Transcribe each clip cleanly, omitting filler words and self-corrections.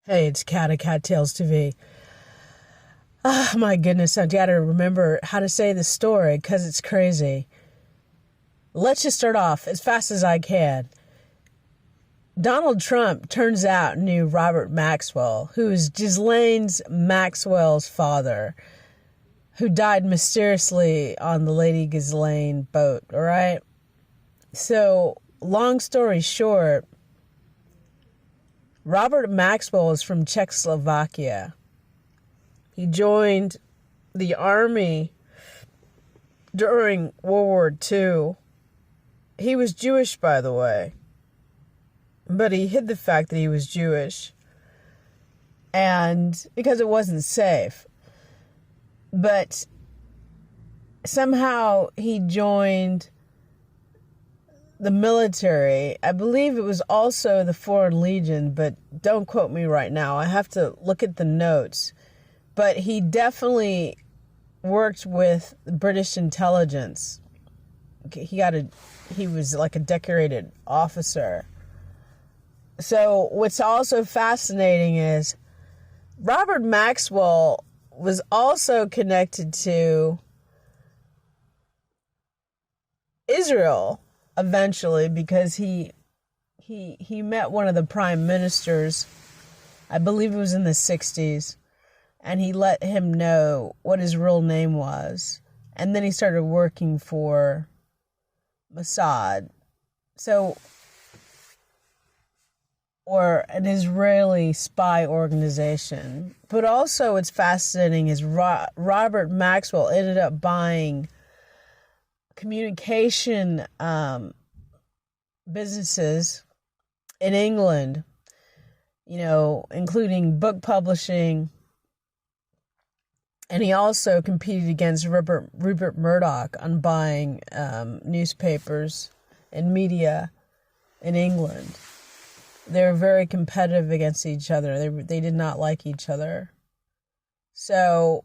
Hey, it's Kat at Kattalestv. Oh my goodness, I gotta remember how to say this story because it's crazy. Let's just start off as fast as I can. Donald Trump, turns out, knew Robert Maxwell, who is Ghislaine Maxwell's father, who died mysteriously on the Lady Ghislaine boat, all right? So, long story short, Robert Maxwell is from Czechoslovakia. He joined the army during World War II. He was Jewish, by the way, but he hid the fact that he was Jewish, and because it wasn't safe. But somehow he joined the military. I believe it was also the Foreign Legion, but don't quote me right now. I have to look at the notes. But he definitely worked with British intelligence. He was like a decorated officer. So what's also fascinating is Robert Maxwell was also connected to Israel eventually, because he met one of the prime ministers, I believe it was in the 60s, and he let him know what his real name was. And then he started working for Mossad. So, or an Israeli spy organization. But also what's fascinating is Robert Maxwell ended up buying communication businesses in England, including book publishing. And he also competed against Rupert Murdoch on buying newspapers and media in England. They were very competitive against each other. They did not like each other. So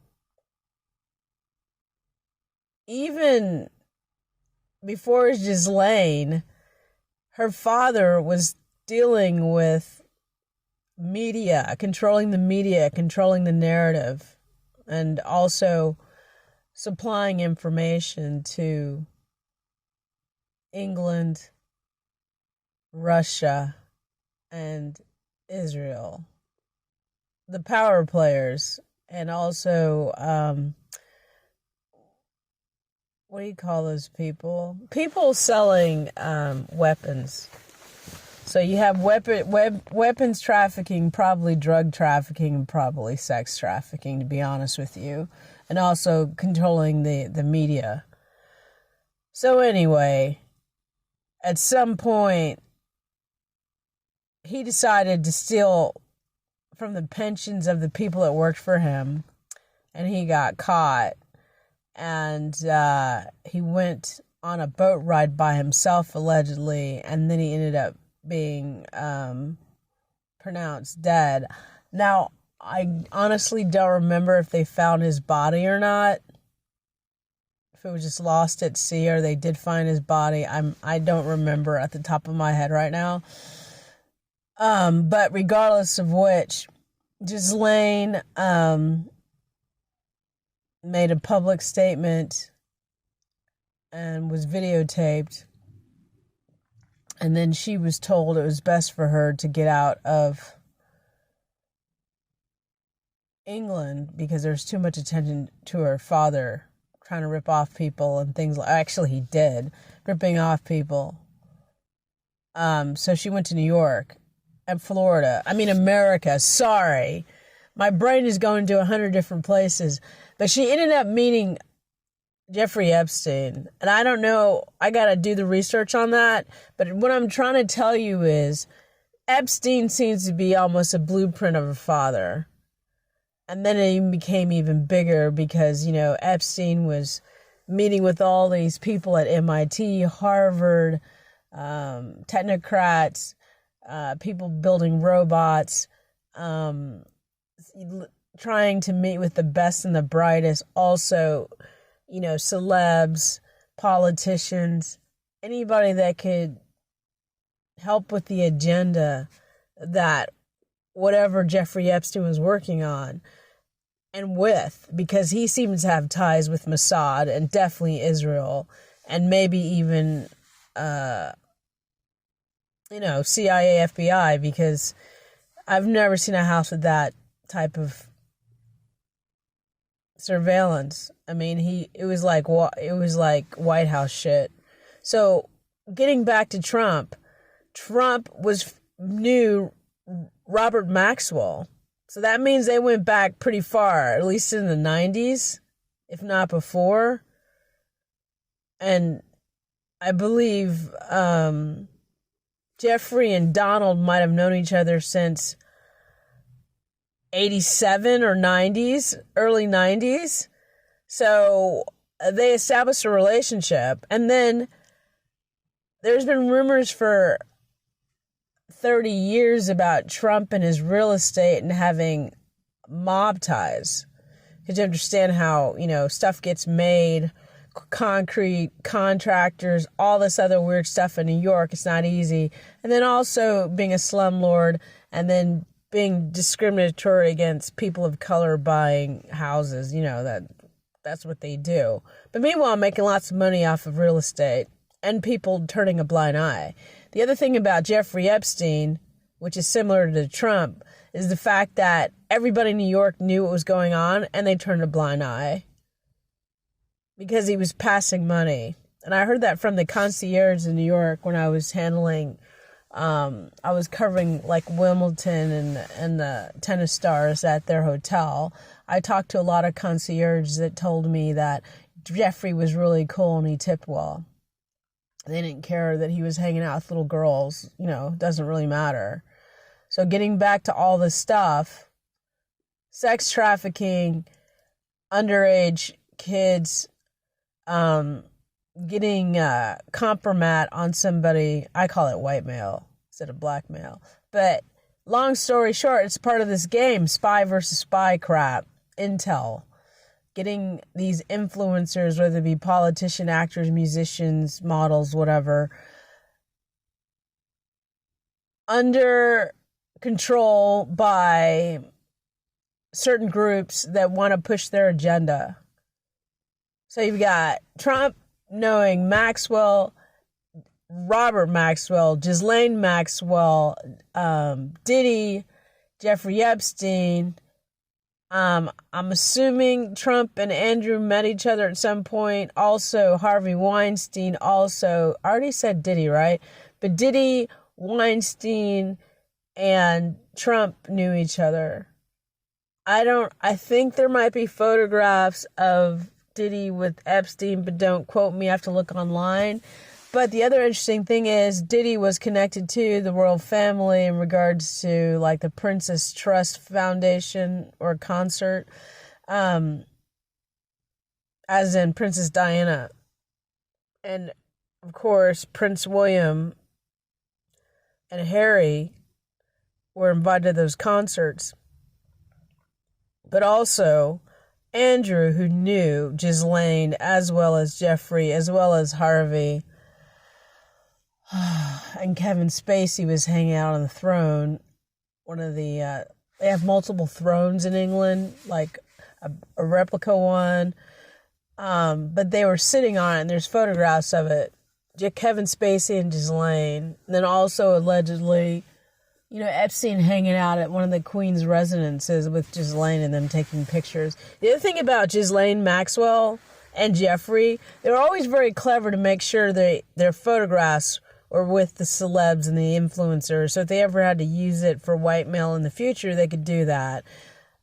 even before Ghislaine, her father was dealing with media, controlling the narrative, and also supplying information to England, Russia, and Israel, the power players, and also, what do you call those people? People selling weapons. So you have weapons trafficking, probably drug trafficking, and probably sex trafficking, to be honest with you, and also controlling the media. So anyway, at some point, he decided to steal from the pensions of the people that worked for him, and he got caught. And he went on a boat ride by himself, allegedly, and then he ended up being pronounced dead. Now, I honestly don't remember if they found his body or not. If it was just lost at sea or they did find his body, I don't remember at the top of my head right now. But regardless of which, Ghislaine made a public statement and was videotaped. And then she was told it was best for her to get out of England because there's too much attention to her father trying to rip off people and things. Actually, he did, ripping off people. So she went to New York and Florida. America. Sorry. My brain is going to 100 different places. But she ended up meeting Jeffrey Epstein. And I don't know, I got to do the research on that. But what I'm trying to tell you is Epstein seems to be almost a blueprint of her father. And then it even became even bigger because, Epstein was meeting with all these people at MIT, Harvard, technocrats, people building robots, trying to meet with the best and the brightest, also, celebs, politicians, anybody that could help with the agenda that whatever Jeffrey Epstein was working on and with, because he seems to have ties with Mossad and definitely Israel and maybe even, CIA, FBI, because I've never seen a house with that type of surveillance. I mean, it was like White House shit. So getting back to Trump knew Robert Maxwell. So that means they went back pretty far, at least in the 90s, if not before. And I believe Jeffrey and Donald might have known each other since 87 or 90s, early 90s. So they established a relationship. And then there's been rumors for 30 years about Trump and his real estate and having mob ties. Because you understand how, stuff gets made, concrete, contractors, all this other weird stuff in New York. It's not easy. And then also being a slumlord and then being discriminatory against people of color buying houses. That's what they do. But meanwhile, making lots of money off of real estate and people turning a blind eye. The other thing about Jeffrey Epstein, which is similar to Trump, is the fact that everybody in New York knew what was going on and they turned a blind eye because he was passing money. And I heard that from the concierge in New York when I was handling, I was covering like Wimbledon and the tennis stars at their hotel. I talked to a lot of concierges that told me that Jeffrey was really cool and he tipped well. They didn't care that he was hanging out with little girls. Doesn't really matter. So getting back to all this stuff, sex trafficking, underage kids, getting compromat on somebody. I call it white male instead of black male. But long story short, it's part of this game, spy versus spy crap, intel. Getting these influencers, whether it be politician, actors, musicians, models, whatever, under control by certain groups that want to push their agenda. So you've got Trump knowing Maxwell, Robert Maxwell, Ghislaine Maxwell, Diddy, Jeffrey Epstein. I'm assuming Trump and Andrew met each other at some point. Also, Harvey Weinstein. Also, I already said Diddy, right? But Diddy, Weinstein, and Trump knew each other. I think there might be photographs of Diddy with Epstein, but don't quote me. I have to look online. But the other interesting thing is Diddy was connected to the royal family in regards to like the Princess Trust Foundation or concert, as in Princess Diana. And of course, Prince William and Harry were invited to those concerts. But also Andrew, who knew Ghislaine as well as Jeffrey, as well as Harvey. And Kevin Spacey was hanging out on the throne. One of the, they have multiple thrones in England, like a replica one. But they were sitting on it, and there's photographs of it. Kevin Spacey and Ghislaine. And then also allegedly, Epstein hanging out at one of the Queen's residences with Ghislaine and them taking pictures. The other thing about Ghislaine Maxwell and Jeffrey, they're always very clever to make sure their photographs or with the celebs and the influencers. So if they ever had to use it for white male in the future, they could do that.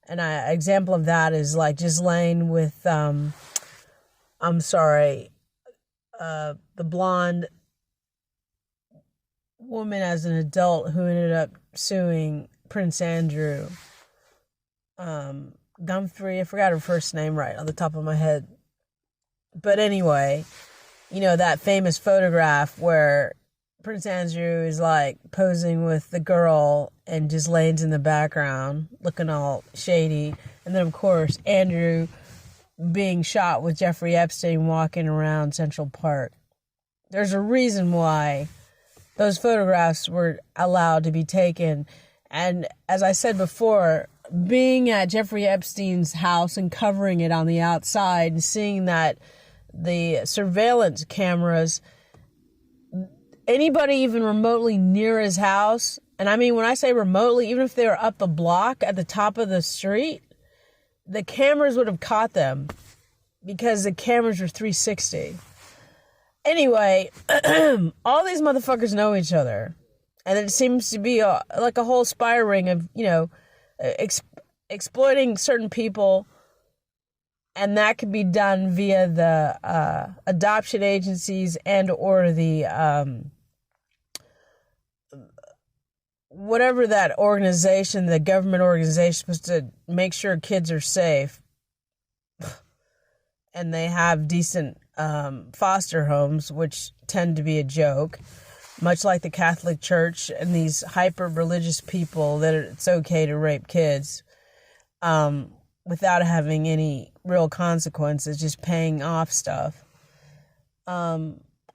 And an example of that is like Ghislaine with, the blonde woman as an adult who ended up suing Prince Andrew. Gumphrey, I forgot her first name right on the top of my head. But anyway, that famous photograph where Prince Andrew is like posing with the girl and Ghislaine's in the background looking all shady. And then of course Andrew being shot with Jeffrey Epstein walking around Central Park. There's a reason why those photographs were allowed to be taken And as I said before, being at Jeffrey Epstein's house and covering it on the outside and seeing that the surveillance cameras, anybody even remotely near his house, and I mean when I say remotely, even if they were up the block at the top of the street, the cameras would have caught them because the cameras were 360. Anyway, all these motherfuckers know each other. And it seems to be like a whole spy ring of, exploiting certain people. And that could be done via the adoption agencies and or the whatever that organization, the government organization, supposed to make sure kids are safe. And they have decent foster homes, which tend to be a joke. Much like the Catholic Church and these hyper-religious people that it's okay to rape kids without having any real consequences, just paying off stuff. I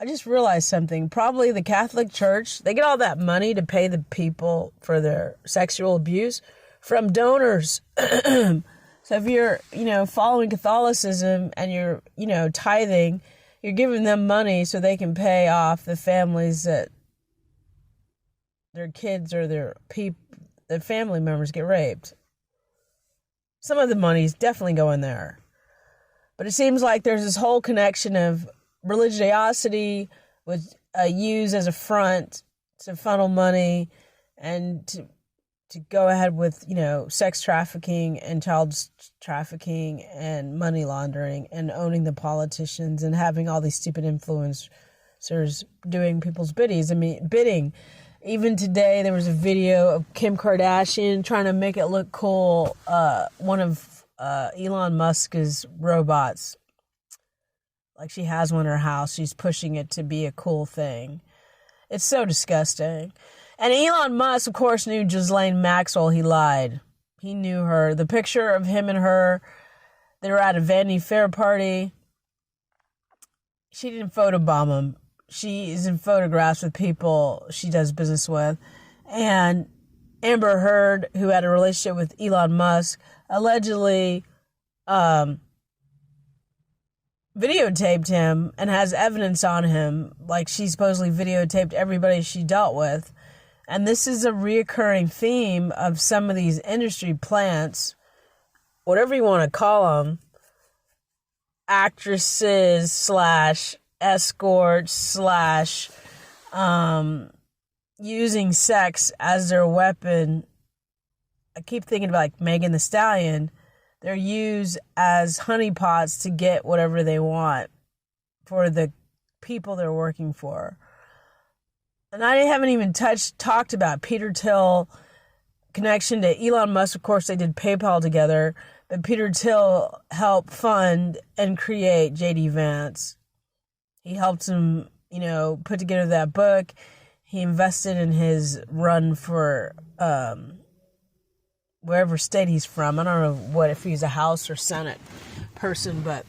just realized something. Probably the Catholic Church, they get all that money to pay the people for their sexual abuse from donors. So if you're, following Catholicism and you're, tithing, you're giving them money so they can pay off the families that their kids or their family members get raped. Some of the money's definitely going there. But it seems like there's this whole connection of religiosity with used as a front to funnel money and to go ahead with, sex trafficking and child trafficking and money laundering and owning the politicians and having all these stupid influencers doing people's bidding. Even today, there was a video of Kim Kardashian trying to make it look cool. One of Elon Musk's robots, like she has one in her house. She's pushing it to be a cool thing. It's so disgusting. And Elon Musk, of course, knew Ghislaine Maxwell. He lied. He knew her. The picture of him and her, they were at a Vanity Fair party. She didn't photobomb him. She is in photographs with people she does business with. And Amber Heard, who had a relationship with Elon Musk, allegedly videotaped him and has evidence on him. Like, she supposedly videotaped everybody she dealt with. And this is a reoccurring theme of some of these industry plants, whatever you want to call them, actresses / escorts / using sex as their weapon. I keep thinking about like Megan Thee Stallion. They're used as honeypots to get whatever they want for the people they're working for. And I haven't even talked about Peter Thiel connection to Elon Musk. Of course, they did PayPal together, but Peter Thiel helped fund and create J.D. Vance. He helped him, put together that book. He invested in his run for wherever state he's from. I don't know if he's a House or Senate person, but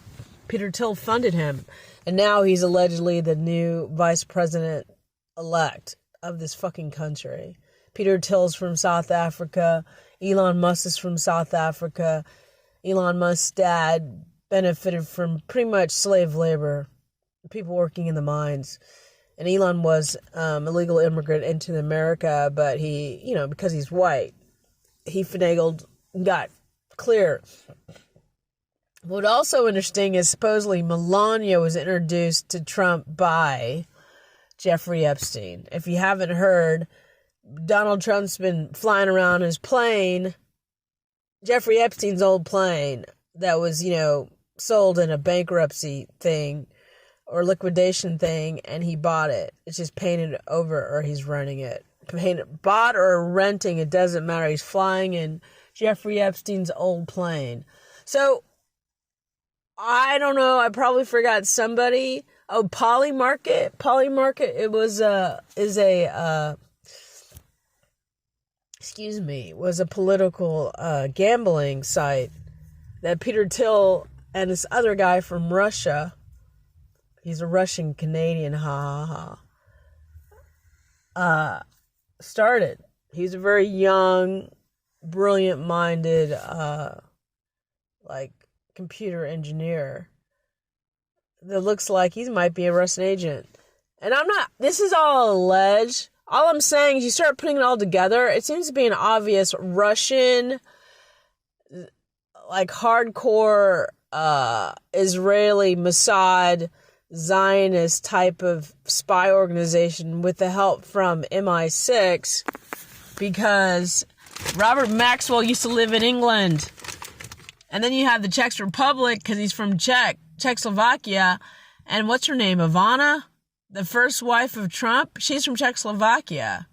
Peter Thiel funded him. And now he's allegedly the new vice president-elect of this fucking country. Peter Thiel's from South Africa. Elon Musk is from South Africa. Elon Musk's dad benefited from pretty much slave labor, people working in the mines. And Elon was a legal immigrant into America, but he, because he's white, he finagled and got clear. What also interesting is supposedly Melania was introduced to Trump by Jeffrey Epstein. If you haven't heard, Donald Trump's been flying around his plane, Jeffrey Epstein's old plane that was, sold in a bankruptcy thing or liquidation thing, and he bought it. It's just painted over, or he's renting it. Bought or renting, it doesn't matter. He's flying in Jeffrey Epstein's old plane. So, I don't know, I probably forgot somebody. Oh, Polymarket, it was was a political gambling site that Peter Thiel and this other guy from Russia, he's a Russian Canadian, started. He's a very young, brilliant-minded, computer engineer that looks like he might be a Russian agent. And this is all alleged. All I'm saying is you start putting it all together, it seems to be an obvious Russian, hardcore, Israeli Mossad, Zionist type of spy organization with the help from MI6, because Robert Maxwell used to live in England. And then you have the Czech Republic, because he's from Czechoslovakia. And what's her name? Ivana? The first wife of Trump? She's from Czechoslovakia.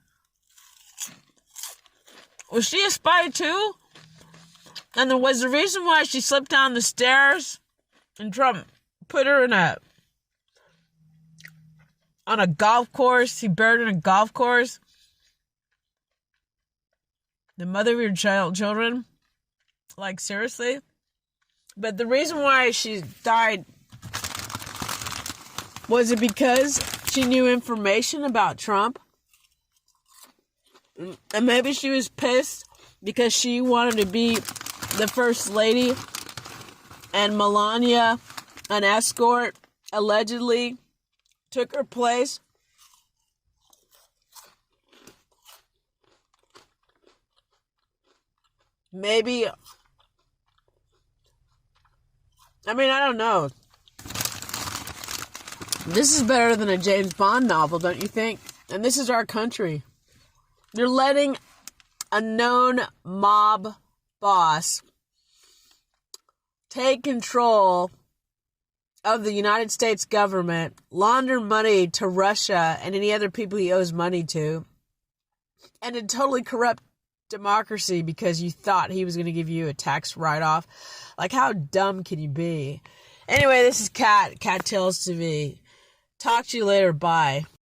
Was she a spy too? And there was the reason why she slipped down the stairs and Trump put her on a golf course. He buried her in a golf course. The mother of your children? Seriously? But the reason why she died, was it because she knew information about Trump? And maybe she was pissed because she wanted to be the first lady and Melania, an escort, allegedly took her place. Maybe, I don't know. This is better than a James Bond novel, don't you think? And this is our country. You're letting a known mob boss take control of the United States government, launder money to Russia and any other people he owes money to, and to totally corrupt democracy because you thought he was going to give you a tax write-off. How dumb can you be? Anyway, this is Kattalestv. Talk to you later. Bye.